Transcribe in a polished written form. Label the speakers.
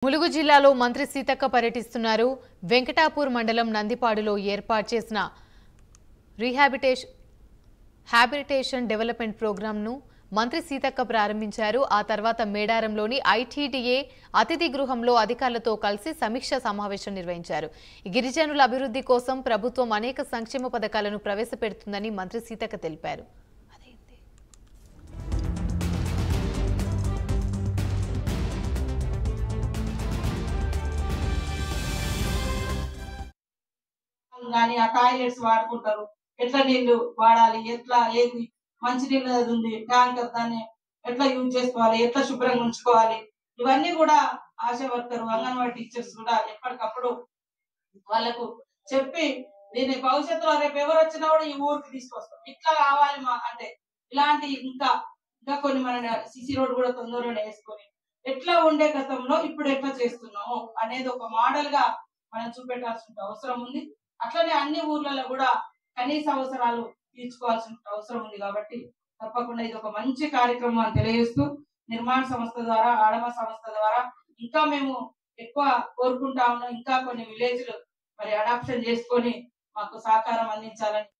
Speaker 1: ములుగు జిల్లాలో మంత్రి సీతక్క పర్యటిస్తున్నారు. వెంకటాపూర్ మండలం నందిపాడులో ఏర్పాటు చేసిన రీహాబిటేషన్ డెవలప్మెంట్ ప్రోగ్రాంను మంత్రి సీతక్క ప్రారంభించారు. ఆ తర్వాత మేడారంలోని ఐటీడీఏ అతిథి గృహంలో అధికారులతో కలిసి సమీక్ష సమావేశం నిర్వహించారు. గిరిజనుల అభివృద్ధి కోసం ప్రభుత్వం అనేక సంక్షేమ పథకాలను ప్రవేశపెడుతుందని మంత్రి సీతక్క తెలిపారు.
Speaker 2: కానీ ఆ టాయిలెట్స్ వాడుకుంటారు, ఎట్లా నీళ్లు వాడాలి, ఎట్లా ఏది మంచి నీళ్ళు ఉంది ట్యాంకర్, దాన్ని ఎట్లా యూజ్ చేసుకోవాలి, ఎట్లా శుభ్రంగా ఉంచుకోవాలి, ఇవన్నీ కూడా ఆశా వర్కర్, అంగన్వాడీ టీచర్స్ కూడా ఎప్పటికప్పుడు వాళ్ళకు చెప్పి దీన్ని భవిష్యత్తులో రేపు ఎవరు వచ్చినా కూడా ఈ ఊరికి తీసుకొస్తాం, ఇట్లా కావాలి మా అంటే ఇలాంటి ఇంకా ఇంకా కొన్ని మన సిసి రోడ్ కూడా తొందరలోనే వేసుకొని ఎట్లా ఉండే గతంలో ఇప్పుడు ఎట్లా చేస్తున్నాము అనేది ఒక మోడల్ గా మనం చూపెట్టాల్సిన అవసరం ఉంది. అట్లనే అన్ని ఊర్లలో కూడా కనీస అవసరాలు తీర్చుకోవాల్సిన అవసరం ఉంది. కాబట్టి తప్పకుండా ఇది ఒక మంచి కార్యక్రమం అని తెలియజేస్తూ నిర్మాణ సంస్థ ద్వారా, ఆడమ సంస్థ ద్వారా ఇంకా మేము ఎక్కువ కోరుకుంటా ఉన్నాం. ఇంకా కొన్ని విలేజ్లు మరి అడాప్షన్ చేసుకొని మాకు సహకారం అందించాలని